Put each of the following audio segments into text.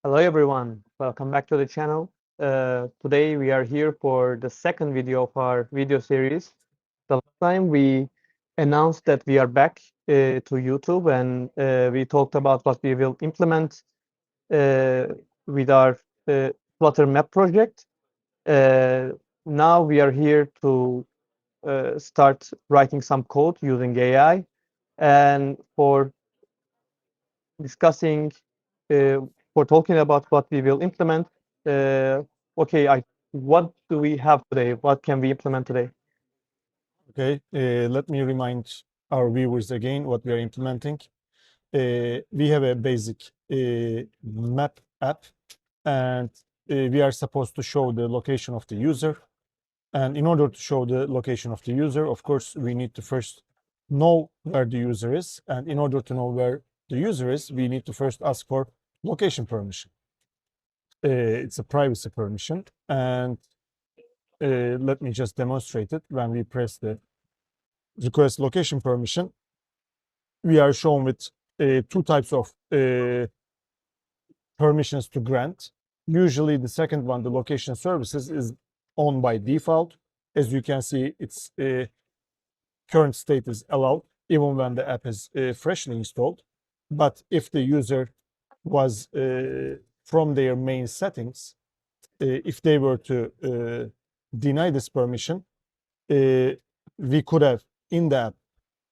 Hello everyone, welcome back to the channel. Today we are here for the second video of our video series. The last time we announced that we are back to YouTube and we talked about what we will implement uh, with our Flutter map project. Uh, Now we are here to start writing some code using AI, and discussing, uh, for talking about what we will implement. Uh, okay, what do we have today? What can we implement today? Okay, let me remind our viewers again what we are implementing. We have a basic map app, and we are supposed to show the location of the user. And in order to show the location of the user, of course, we need to first know where the user is. And in order to know where the user is, we need to first ask for location permission. It's a privacy permission. And let me just demonstrate it. When we press the request location permission, we are shown with two types of permissions to grant. Usually the second one, the location services, is on by default. As you can see, its current state is allowed, even when the app is freshly installed. But if the user was from their main settings, if they were to deny this permission, we could have in the app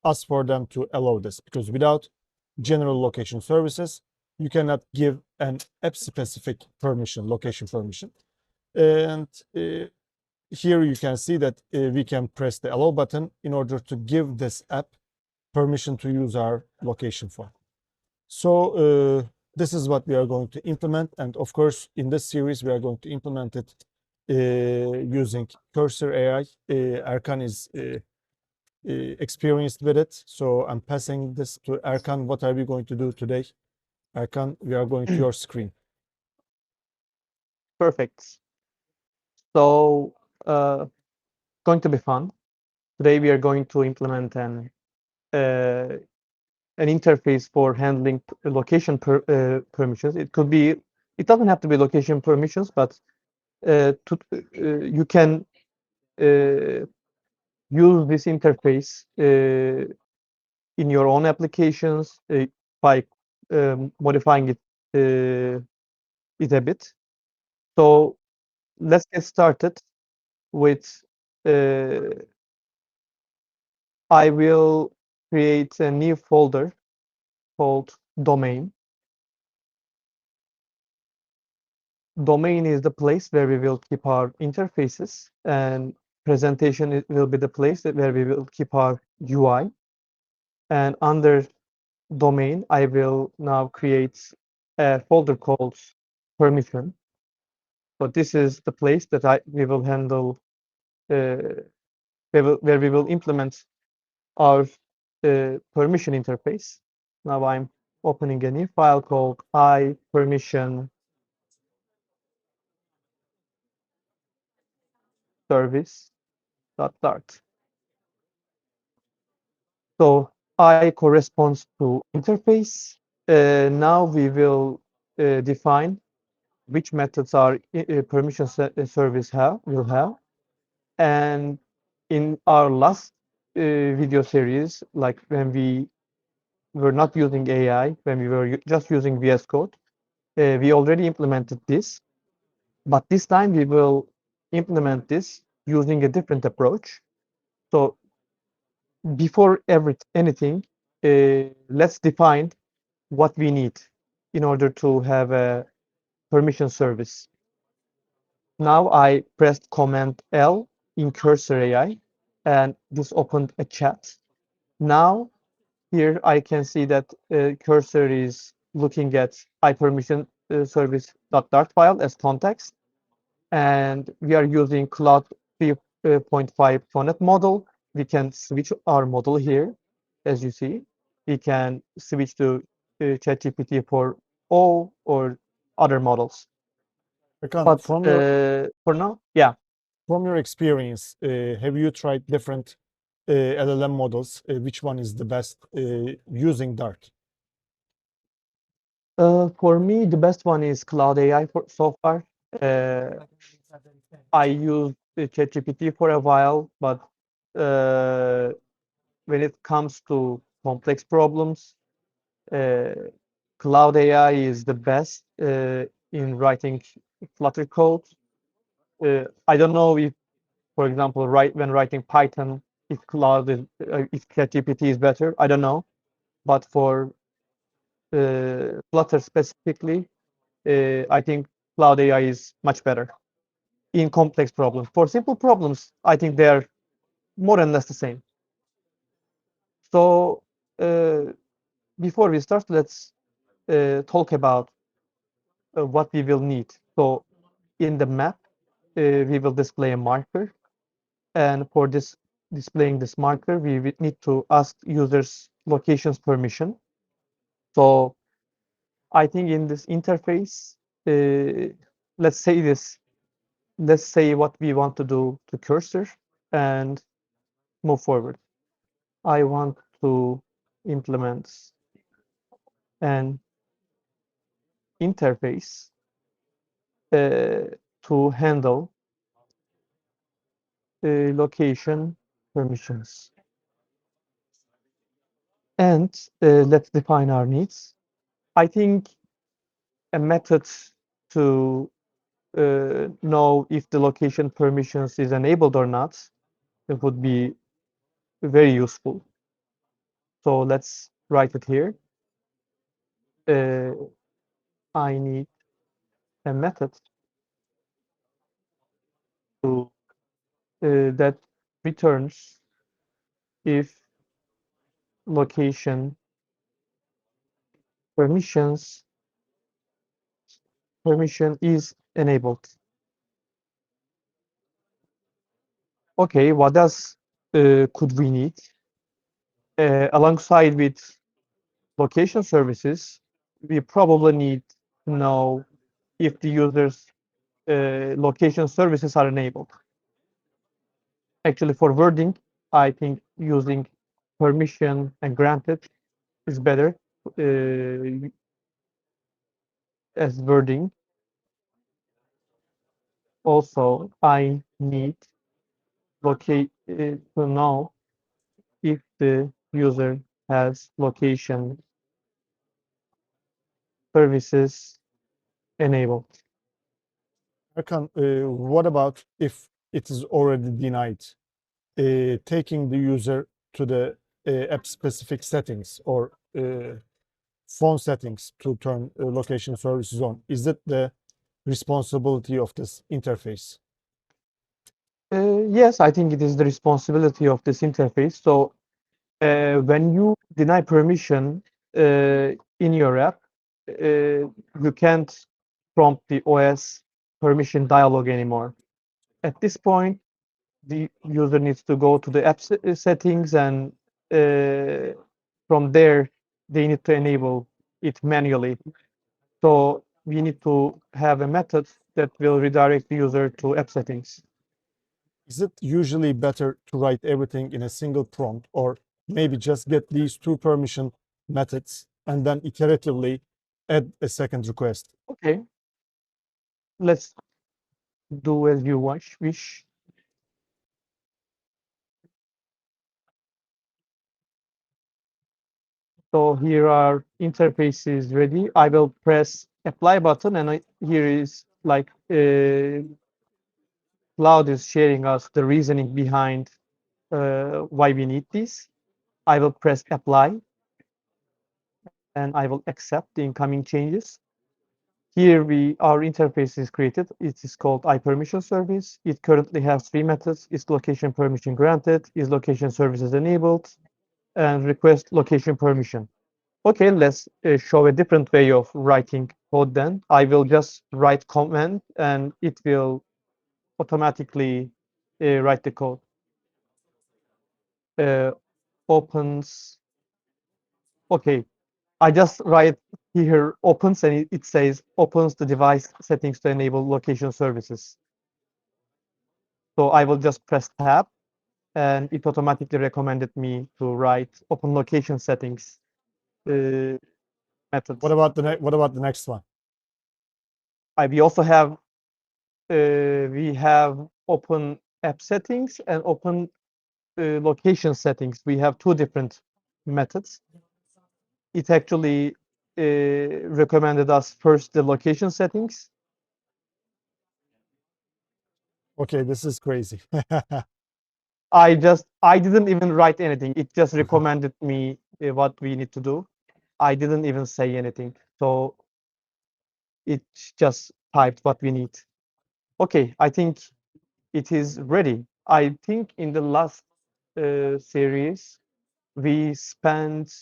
asked for them to allow this, because without general location services, you cannot give an app specific permission, location permission. And here you can see that we can press the allow button in order to give this app permission to use our location file. So this is what we are going to implement. And of course, in this series, we are going to implement it using Cursor AI. Erkan is experienced with it. So I'm passing this to Erkan. What are we going to do today? Erkan, we are going to your screen. Perfect. So, going to be fun. Today we are going to implement an interface for handling location permissions. It doesn't have to be location permissions, but you can uh, use this interface in your own applications by modifying it a bit. So let's get started with uh, I will create a new folder called domain. Domain is the place where we will keep our interfaces, and presentation will be the place where we will keep our UI. And under domain, I will now create a folder called permission. So this is the place that we will handle, uh, where we will implement our permission interface. Now I'm opening a new file called iPermission service.dart. So I corresponds to interface. Now we will define which methods our permission service will have. And in our last video series, like when we were not using AI, when we were just using VS Code, we already implemented this. But this time we will implement this using a different approach. So before anything, let's define what we need in order to have a permission service. Now I pressed Command L in Cursor AI, and this opened a chat. Now here I can see that Cursor is looking at iPermission service.dart file as context, and we are using Cloud 3.5 Sonnet model. We can switch our model here, as you see. We can switch to ChatGPT for O or other models. Erkan, But for now, yeah, from your experience, have you tried different LLM models? Which one is the best using Dart? For me, the best one is Cloud AI for so far. Uh, I used ChatGPT for a while, but uh, when it comes to complex problems, uh, Cloud AI is the best in writing Flutter code. I don't know if, for example, when writing Python, if ChatGPT is better. I don't know, but for Flutter specifically, I think Cloud AI is much better in complex problems. For simple problems, I think they are more or less the same. So uh, before we start, let's talk about what we will need. So in the map, we will display a marker, and for this displaying this marker, we will need to ask users locations permission. So I think in this interface, uh, let's say this, let's say what we want to do to cursor and move forward. I want to implement an interface to handle location permissions. And let's define our needs. I think a method to know if the location permissions is enabled or not, it would be very useful. So let's write it here. Uh, I need a method to that returns if location permissions permission is enabled. Okay, what else could we need? Alongside with location services, we probably need to know if the user's location services are enabled. Actually, for wording, I think using permission and granted is better as wording. Also, I need to know if the user has location services enabled. Erkan, what about if it is already denied? Taking the user to the app-specific settings or phone settings to turn location services on. Is it the responsibility of this interface? Yes, I think it is the responsibility of this interface. So when you deny permission in your app, you can't prompt the OS permission dialog anymore. At this point, the user needs to go to the app settings, and uh, from there, they need to enable it manually. So we need to have a method that will redirect the user to app settings. Is it usually better to write everything in a single prompt or maybe just get these two permission methods and then iteratively add a second request? Okay, let's do as you wish. So here are interfaces ready. I will press apply button, and here is like Cloud is sharing us the reasoning behind why we need this. I will press apply, and I will accept the incoming changes. Here our interface is created. It is called iPermission service. It currently has three methods: is location permission granted, is location services enabled, and request location permission. Okay, let's show a different way of writing code then. I will just write command, and it will automatically write the code. Uh, opens. Okay, I just write here opens, and it says opens the device settings to enable location services. So I will just press tab, and it automatically recommended me to write open location settings. Uh, method. What about the next one? We also have we have open app settings and open location settings. We have two different methods. It actually recommended us first the location settings. Okay, this is crazy. I didn't even write anything. It just recommended me what we need to do. I didn't even say anything. So it just typed what we need. Okay, I think it is ready. I think in the last series we spent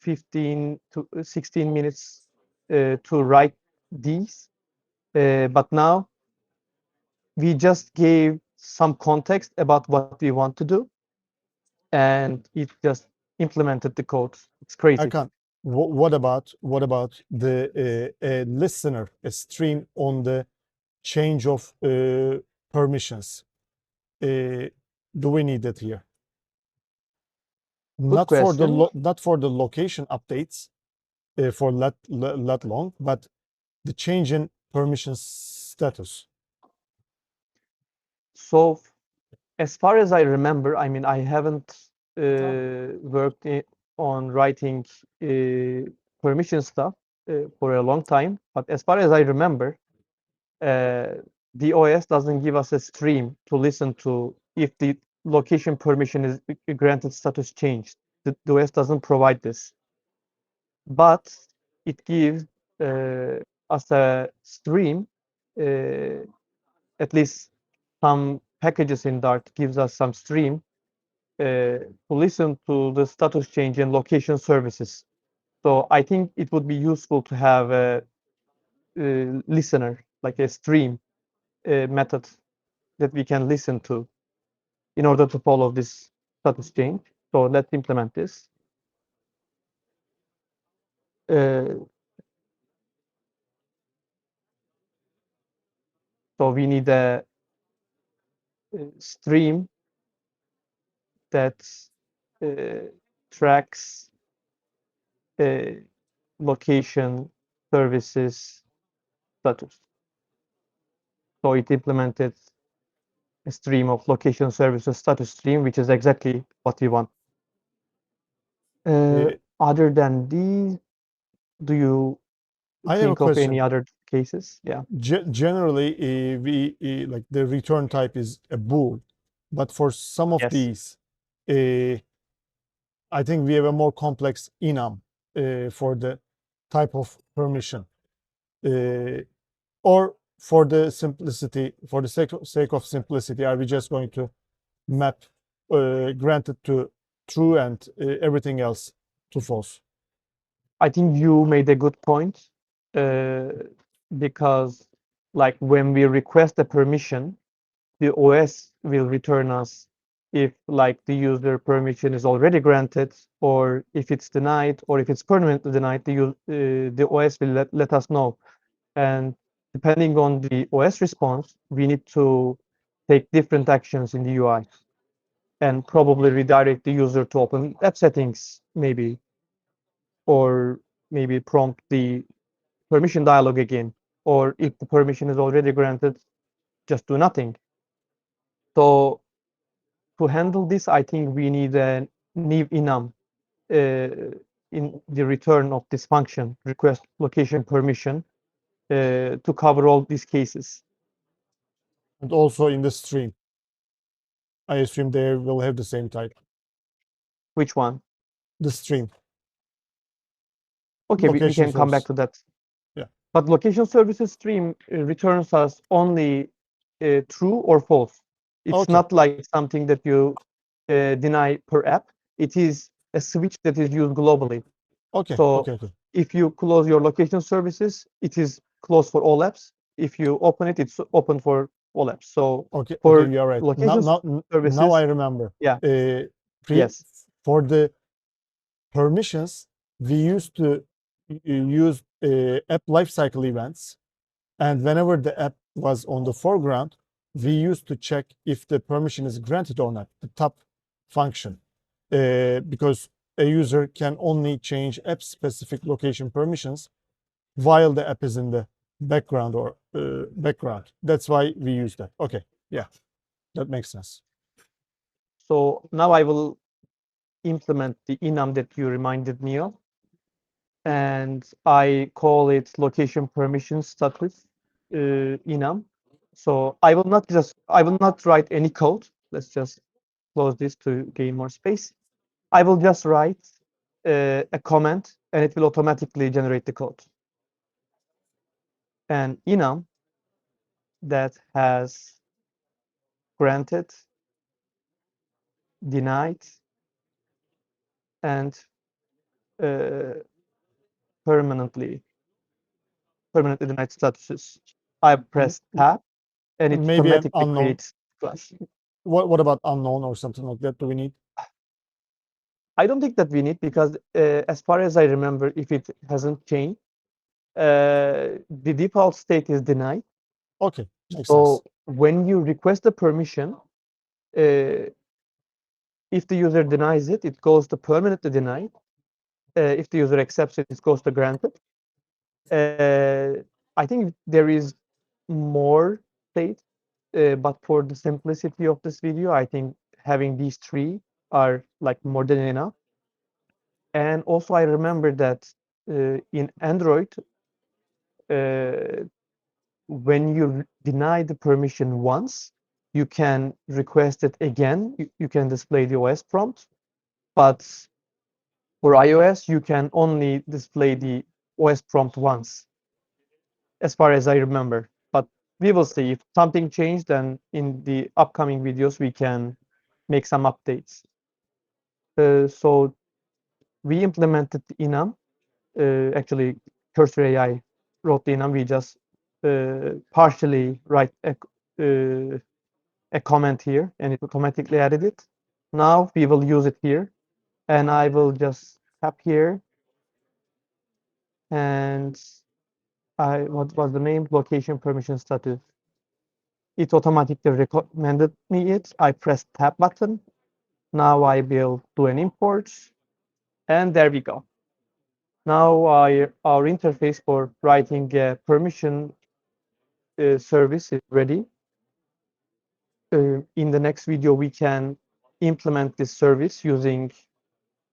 15 to 16 minutes to write these, but now we just gave some context about what we want to do, and it just implemented the code. It's crazy. Erkan, what about the a listener, a stream on the change of permissions? Do we need it here? Good question. Not for the location updates for let long, but the change in permission status. So as far as I remember, I mean, I haven't worked on writing permission stuff for a long time, but as far as I remember, the OS doesn't give us a stream to listen to if the location permission is granted status changed. The OS doesn't provide this, but it gives us a stream. Uh, at least some packages in Dart gives us some stream to listen to the status change and location services. So I think it would be useful to have a listener, like a stream method that we can listen to in order to follow this status change. So let's implement this. So we need a stream that tracks location services status. So it implemented a stream of location services status stream, which is exactly what we want. Uh, Other than these, do you I have a think of question. any other cases? Yeah. Generally, we like the return type is a bool, but for some of Yes. these, I think we have a more complex enum for the type of permission, or for the simplicity, for the sake of simplicity, are we just going to map granted to true and everything else to false? I think you made a good point uh, because, like, when we request a permission, the OS will return us if, like, the user permission is already granted, or if it's denied, or if it's permanently denied. The OS will let us know, and depending on the OS response, we need to take different actions in the UI and probably redirect the user to open app settings, maybe, or maybe prompt the permission dialog again, or if the permission is already granted, just do nothing. So to handle this, I think we need a new enum in the return of this function, request location permission, to cover all these cases. And also in the stream, I assume they will have the same type. Which one? The stream, Okay, we location can come back source. to that. Yeah. But location services stream returns us only true or false. It's Okay. not like something that you deny per app. It is a switch that is used globally. Okay. So Okay. Okay. if you close your location services, it is closed for all apps. If you open it, it's open for all apps. So Okay. Okay. for You are right. location Now I services, remember. yeah, Uh, yes, for the permissions, we used to use app lifecycle events, and whenever the app was on the foreground, we used to check if the permission is granted or not, the top function, because a user can only change app-specific location permissions while the app is in the background or background. That's why we use that. Okay, yeah, that makes sense. So now I will implement the enum that you reminded me of, and I call it location permission status enum. So I will not write any code. Let's just close this to gain more space. I will just write a comment, and it will automatically generate the code. An enum that has granted, denied, and uh, permanently denied statuses. I press tab, and it Maybe an automatically unknown. creates class. What about unknown or something like that? Do we need? I don't think that we need, because as far as I remember, if it hasn't changed, the default state is denied. Okay, makes sense. So when you request a permission, if the user denies it, it goes to permanently denied. If the user accepts it, it goes to granted. I think there is more states, but for the simplicity of this video, I think having these three are like more than enough. And also, I remember that in Android, uh, when you deny the permission once, you can request it again. You can display the OS prompt, but for iOS, you can only display the OS prompt once, as far as I remember. But we will see. If something changed, then in the upcoming videos, we can make some updates. So we implemented enum. Actually, Cursor AI wrote the enum. We just partially write a comment here, and it automatically added it. Now we will use it here, and I will just tap here, and what was the name? Location permission status. It automatically recommended me it. I press tab button. Now I will do an import, and there we go. Now our interface for writing a permission service is ready. In the next video, we can implement this service using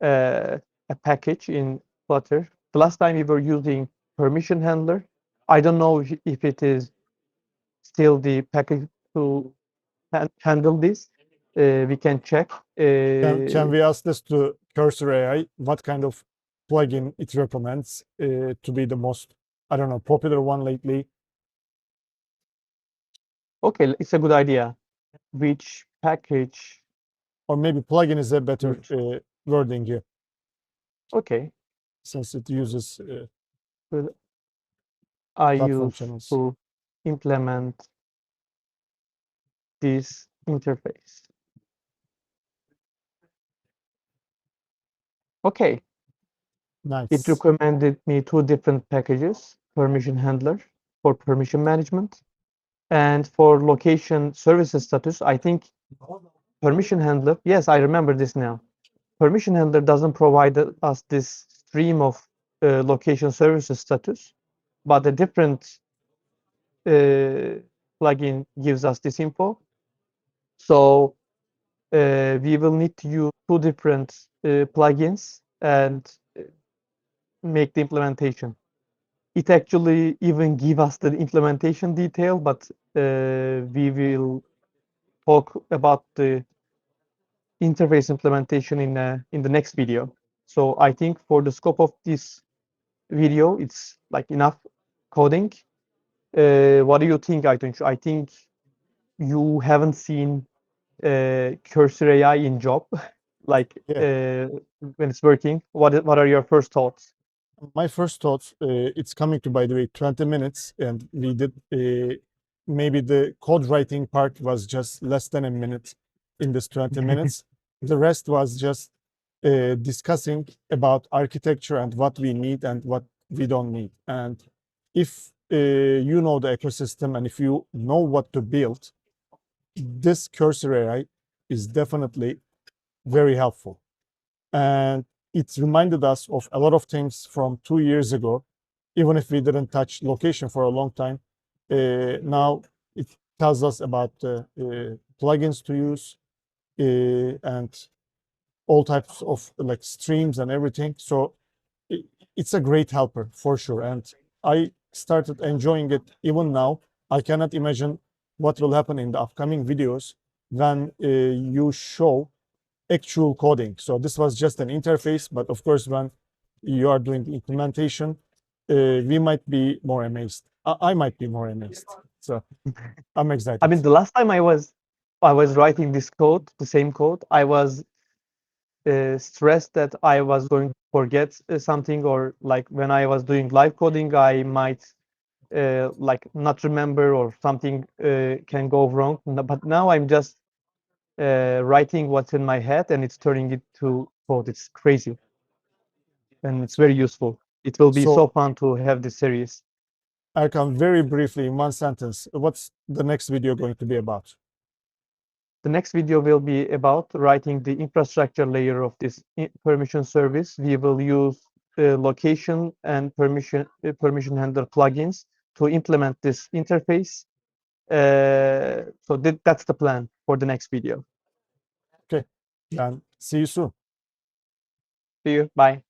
a package in Flutter. The last time we were using permission handler. I don't know if it is still the package to handle this. We can check. Can we ask this to Cursor AI? What kind of plugin it recommends to be the most, I don't know, popular one lately? Okay, it's a good idea. Which package Or maybe plugin is a better would wording here, okay since it uses will I platform use channels. to implement this interface? Okay, it Nice. recommended me two different packages: permission handler for permission management, and for location services status. I think permission handler, yes, I remember this now. Permission handler doesn't provide us this stream of location services status, but a different plugin gives us this info. So we will need to use two different plugins and make the implementation. It actually even give us the implementation detail, but we will talk about the interface implementation in the next video. So I think for the scope of this video, it's like enough coding. What do you think, Aytunç? I think you haven't seen Cursor AI in job, like Yeah. when it's working. What are your first thoughts? My first thoughts, it's coming to, by the way, 20 minutes, and we did maybe the code writing part was just less than a minute in this 20 minutes. The rest was just discussing about architecture and what we need and what we don't need. And if you know the ecosystem and if you know what to build, this Cursor AI is definitely very helpful. And it reminded us of a lot of things from 2 years ago, even if we didn't touch location for a long time. Now it tells us about plugins to use and all types of like streams and everything. So it's a great helper for sure. And I started enjoying it even now. I cannot imagine what will happen in the upcoming videos when you show actual coding. So this was just an interface, but of course, when you are doing the implementation, we might be more amazed. I might be more amazed. So I'm I excited. mean, the last time I was writing this code, the same code, I was stressed that I was going to forget something, or like when I was doing live coding, I might like not remember, or something can go wrong. But now I'm just writing what's in my head, and it's turning it to code. It's crazy, and it's very useful. It will be So so fun to have this series. Erkan, very briefly, in one sentence, what's the next video going to be about? The next video will be about writing the infrastructure layer of this permission service. We will use location and permission handler plugins to implement this interface. So that's the plan for the next video. Okay, then see you soon. See you. Bye.